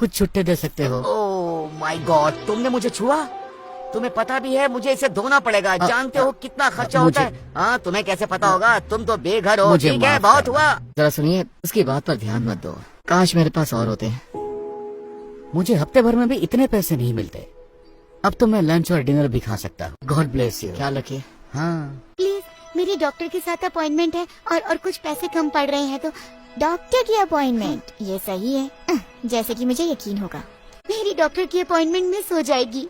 कुछ छुट्टे दे सकते हो। ओह माय गॉड, तुमने मुझे छुआ? तुम्हें पता भी है मुझे इसे धोना पड़ेगा। जानते हो कितना खर्चा होता है? हाँ, तुम्हें कैसे पता होगा? तुम तो बेघर हो। ठीक है, बहुत हुआ। जरा सुनिए, उसकी बात पर ध्यान मत दो। काश मेरे पास और होते। मुझे हफ्ते भर में भी इतने पैसे नहीं मिलते। अब तो मैं लंच और डिनर भी खा सकता हूँ। God bless you. ख्याल रखिए। हाँ प्लीज, मेरी डॉक्टर के साथ अपॉइंटमेंट है और कुछ पैसे कम पड़ रहे हैं, तो डॉक्टर की अपॉइंटमेंट ये सही है, जैसे कि मुझे यकीन होगा। मेरी डॉक्टर की अपॉइंटमेंट मिस हो जाएगी,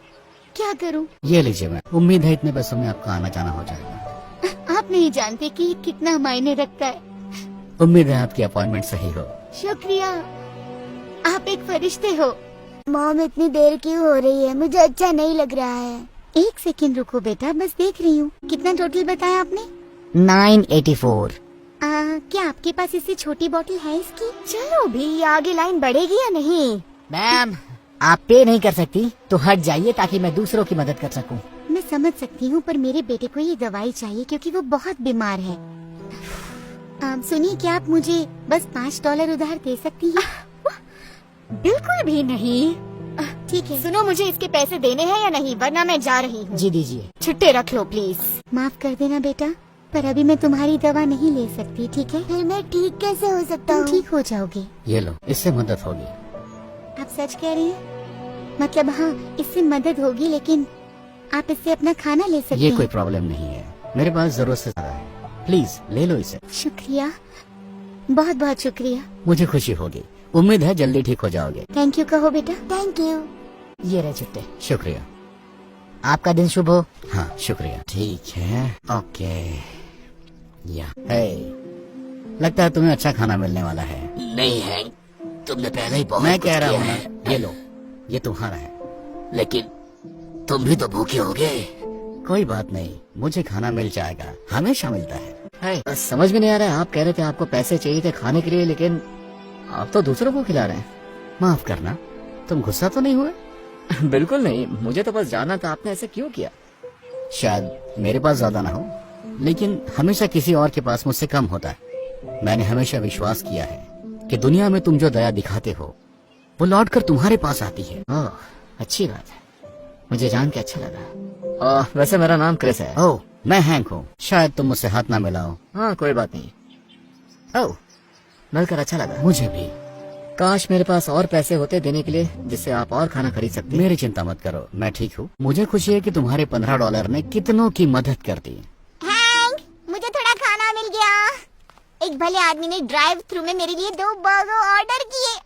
क्या करूं? ये लीजिए मैम, उम्मीद है इतने पैसों में आपका आना जाना हो जाएगा। आप नहीं जानते कि ये कितना मायने रखता है। उम्मीद है आपकी अपॉइंटमेंट सही हो। शुक्रिया, आप एक फरिश्ते हो। मॉम इतनी देर क्यों हो रही है? मुझे अच्छा नहीं लग रहा है। एक सेकंड रुको बेटा, बस देख रही हूँ। कितना टोटल बताया आपने? 984। क्या आपके पास इससे छोटी बोतल है इसकी? चलो भी, आगे लाइन बढ़ेगी या नहीं? मैम, आप पे नहीं कर सकती तो हट जाइए ताकि मैं दूसरों की मदद कर सकूं। मैं समझ सकती हूँ, पर मेरे बेटे को ये दवाई चाहिए क्योंकि वो बहुत बीमार है। सुनिए, क्या आप मुझे बस $5 उधार दे सकती हैं? बिल्कुल भी नहीं। ठीक है। सुनो, मुझे इसके पैसे देने हैं या नहीं, वरना मैं जा रही हूँ। जी दीजिए। छुट्टे रख लो प्लीज। माफ कर देना बेटा, पर अभी मैं तुम्हारी दवा नहीं ले सकती, ठीक है? फिर मैं ठीक कैसे हो सकता हूँ? ठीक हो जाओगे। ये लो, इससे मदद होगी। आप सच कह रही हैं? मतलब हाँ, इससे मदद होगी, लेकिन आप इससे अपना खाना ले सकते हैं। ये कोई प्रॉब्लम नहीं है, मेरे पास जरूरत से ज्यादा है। प्लीज ले लो इसे। शुक्रिया, बहुत बहुत शुक्रिया। मुझे खुशी होगी। उम्मीद है जल्दी ठीक हो जाओगे। थैंक यू कहो बेटा। Thank you. ये रहे छुट्टे। शुक्रिया। आपका दिन शुभ हो। हाँ शुक्रिया। ठीक है, ओके। या लगता है तुम्हें अच्छा खाना मिलने वाला है। नहीं है, तुमने पहले ही बहुत मैं कुछ कह रहा किया हूँ है। ना, ये लो, ये तुम्हारा है। लेकिन तुम भी तो भूखे होगे। कोई बात नहीं, मुझे खाना मिल जाएगा, हमेशा मिलता है। समझ में नहीं आ रहा है, आप कह रहे थे आपको पैसे चाहिए थे खाने के लिए, लेकिन आप तो दूसरों को खिला रहे हैं। माफ करना, तुम गुस्सा तो नहीं हुए? बिल्कुल नहीं, मुझे तो बस जानना था आपने ऐसा क्यों किया। शायद मेरे पास ज्यादा ना हो, लेकिन हमेशा किसी और के पास मुझसे कम होता है। मैंने हमेशा विश्वास किया है कि दुनिया में तुम जो दया दिखाते हो वो लौट कर तुम्हारे पास आती है। ओह, अच्छी बात है, मुझे जान के अच्छा लगा। वैसे मेरा नाम क्रिस है। ओह, मैं हैंक हूँ। शायद तुम मुझसे हाथ ना मिलाओ। हाँ कोई बात नहीं। ओह, मिलकर अच्छा लगा। मुझे भी। काश मेरे पास और पैसे होते देने के लिए, जिससे आप और खाना खरीद सकते। मेरी चिंता मत करो, मैं ठीक हूँ। मुझे खुशी है कि तुम्हारे $15 ने कितनों की मदद कर दी। हैंक, मुझे थोड़ा खाना मिल गया। एक भले आदमी ने ड्राइव थ्रू में मेरे लिए 2 बर्गर ऑर्डर किए,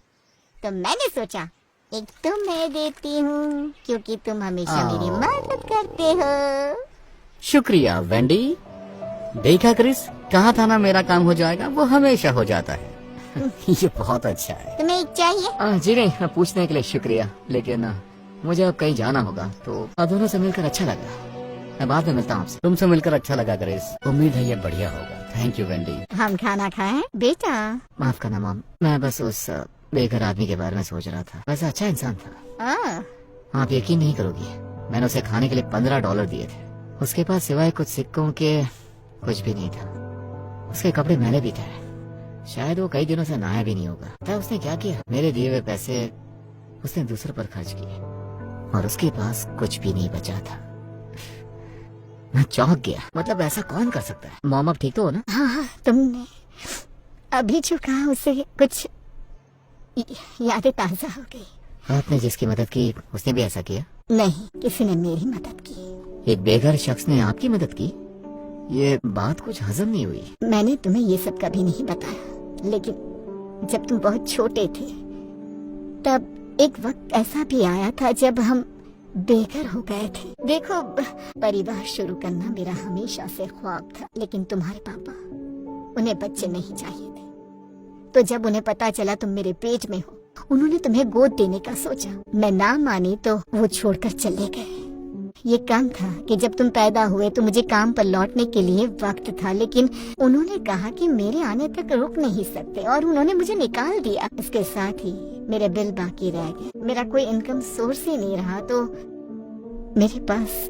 तो मैंने सोचा एक तुम्हें देती हूँ, क्योंकि तुम हमेशा मेरी मदद करते हो। शुक्रिया वेंडी। देखा क्रिस, कहा था ना मेरा काम हो जाएगा, वो हमेशा हो जाता है। ये बहुत अच्छा है। तुम्हें एक चाहिए? जी नहीं, पूछने के लिए शुक्रिया, लेकिन मुझे अब कहीं जाना होगा, तो आप दोनों से मिलकर अच्छा लगा। मैं बाद में मिलता हूँ आपसे। तुमसे मिलकर अच्छा लगा क्रिस, उम्मीद है ये बढ़िया होगा। Thank you Wendy. हम खाना खाएं बेटा? माफ करना मॉम, मैं बस उस बेघर आदमी के बारे में सोच रहा था। वैसे अच्छा इंसान था। आप यकीन नहीं करोगी, मैंने उसे खाने के लिए $15 दिए थे। उसके पास सिवाय कुछ सिक्कों के कुछ भी नहीं था। उसके कपड़े मैले भी थे। शायद वो कई दिनों से नहाया भी नहीं होगा। क्या उसने क्या किया? मेरे दिए हुए पैसे उसने दूसरों पर खर्च किए और उसके पास कुछ भी नहीं बचा था। मैं चौंक गया। मतलब ऐसा कौन कर सकता है? मॉम अब ठीक तो हो ना? हाँ, तुमने अभी जो कहा उससे कुछ यादें ताजा हो गई। आपने जिसकी मदद की उसने भी ऐसा किया? नहीं, किसी ने मेरी मदद की। एक बेघर शख्स ने आपकी मदद की? ये बात कुछ हजम नहीं हुई। मैंने तुम्हें ये सब कभी नहीं बताया, लेकिन जब तुम बहुत छोटे थे तब एक वक्त ऐसा भी आया था जब हम बेघर हो गए थे। देखो, परिवार शुरू करना मेरा हमेशा से ख्वाब था, लेकिन तुम्हारे पापा, उन्हें बच्चे नहीं चाहिए थे। तो जब उन्हें पता चला तुम मेरे पेट में हो, उन्होंने तुम्हें गोद देने का सोचा। मैं ना मानी तो वो छोड़कर चले गए। ये कम था कि जब तुम पैदा हुए तो मुझे काम पर लौटने के लिए वक्त था, लेकिन उन्होंने कहा कि मेरे आने तक रुक नहीं सकते और उन्होंने मुझे निकाल दिया। इसके साथ ही मेरे बिल बाकी रह गए। मेरा कोई इनकम सोर्स ही नहीं रहा, तो मेरे पास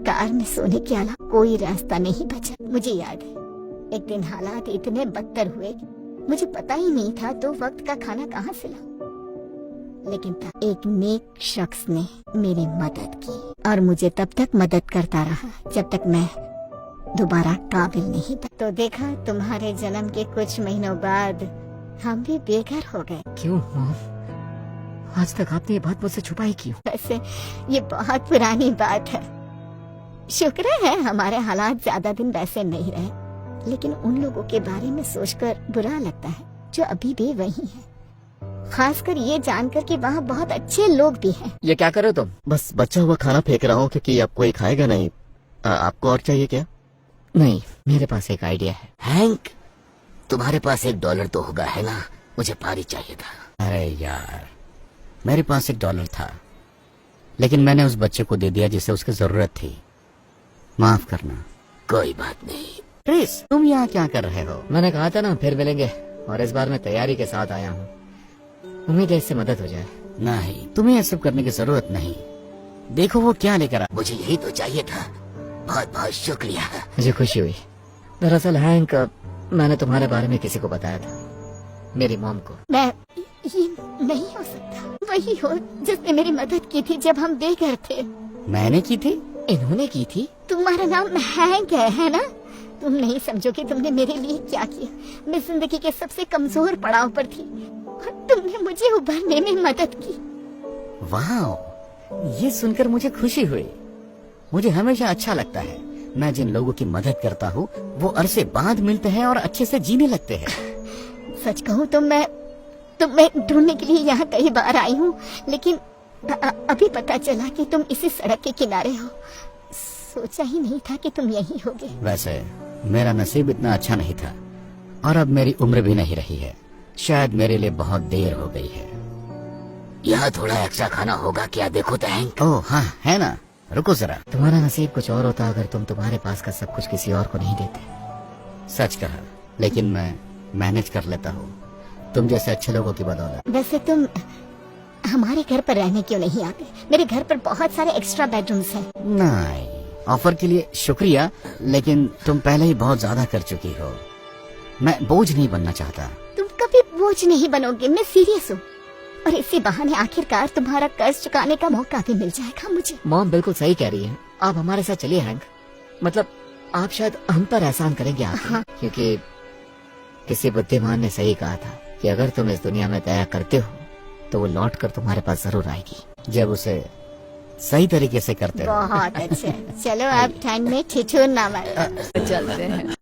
कार में सोने के अलावा कोई रास्ता नहीं बचा। मुझे याद है, एक दिन हालात इतने बदतर हुए कि मुझे पता ही नहीं था तो वक्त का खाना कहाँ से लाऊं। लेकिन तब एक नेक शख्स ने मेरी मदद की और मुझे तब तक मदद करता रहा जब तक मैं दोबारा काबिल नहीं बना। तो देखा, तुम्हारे जन्म के कुछ महीनों बाद हम भी बेघर हो गए। क्यों मॉम? आज तक आपने ये बात मुझसे छुपाई क्यों? वैसे ये बहुत पुरानी बात है। शुक्र है हमारे हालात ज्यादा दिन वैसे नहीं रहे, लेकिन उन लोगों के बारे में सोचकर बुरा लगता है जो अभी भी वही हैं। खासकर ये जानकर कि वहाँ बहुत अच्छे लोग भी हैं। ये क्या कर रहे हो तुम? बस बचा हुआ खाना फेंक रहा हूँ क्योंकि अब कोई खाएगा नहीं। आपको और चाहिए क्या? नहीं, मेरे पास एक आइडिया है। हैंक, तुम्हारे पास $1 तो होगा है ना? मुझे पारी चाहिए था। अरे यार, मेरे पास $1 था, लेकिन मैंने उस बच्चे को दे दिया जिसे उसकी जरूरत थी। माफ करना। कोई बात नहीं। क्रिस, तुम यहाँ क्या कर रहे हो? मैंने कहा था ना फिर मिलेंगे, और इस बार मैं तैयारी के साथ आया हूँ। उम्मीद है इससे मदद हो जाए। नहीं, तुम्हें ये सब करने की जरूरत नहीं। देखो वो क्या लेकर आया। मुझे यही तो चाहिए था। बहुत बहुत शुक्रिया। मुझे खुशी हुई। दरअसल हैंक, मैंने तुम्हारे बारे में किसी को बताया था, मेरी मॉम को। मैं ये नहीं हो सकता। वही हो जिसने मेरी मदद की थी जब हम बेघर थे। मैंने की थी? इन्होंने की थी? तुम्हारा नाम हैंक है ना? तुम नहीं समझोगे तुमने मेरे लिए क्या किया। मैं जिंदगी के सबसे कमजोर पड़ाव पर थी और तुमने मुझे उभरने में मदद की। वाह, ये सुनकर मुझे खुशी हुई। मुझे हमेशा अच्छा लगता है, मैं जिन लोगों की मदद करता हूँ वो अरसे बाद मिलते हैं और अच्छे से जीने लगते हैं। सच कहूँ तो मैं ढूंढने के लिए यहाँ कई बार आई हूँ, लेकिन अभी पता चला कि तुम इसी सड़क के किनारे हो। सोचा ही नहीं था कि तुम यहीं होगे। वैसे मेरा नसीब इतना अच्छा नहीं था, और अब मेरी उम्र भी नहीं रही है। शायद मेरे लिए बहुत देर हो गई है। यहाँ थोड़ा एक्स्ट्रा खाना होगा क्या? देखो तो हैंक। ओह हाँ, है ना। रुको जरा। तुम्हारा नसीब कुछ और होता अगर तुम तुम्हारे पास का सब कुछ किसी और को नहीं देते। सच कहा, लेकिन मैं मैनेज कर लेता हूँ तुम जैसे अच्छे लोगों की बदौलत। वैसे तुम हमारे घर पर रहने क्यों नहीं आते? मेरे घर पर बहुत सारे एक्स्ट्रा बेडरूम्स हैं। नहीं, ऑफर के लिए शुक्रिया, लेकिन तुम पहले ही बहुत ज्यादा कर चुकी हो। मैं बोझ नहीं बनना चाहता। तुम कभी बोझ नहीं बनोगे, मैं सीरियस हूँ। और इसी बहाने आखिरकार तुम्हारा कर्ज चुकाने का मौका भी मिल जाएगा मुझे। मॉम बिल्कुल सही कह रही है। आप हमारे साथ चलिए हैंक। मतलब आप शायद हम पर एहसान करेंगे आके। हाँ। क्योंकि किसी बुद्धिमान ने सही कहा था कि अगर तुम इस दुनिया में दया करते हो तो वो लौट कर तुम्हारे पास जरूर आएगी, जब उसे सही तरीके से करते हो। बहुत अच्छा। चलो आप ठंड में ठिठुर ना मारो। चलते हैं।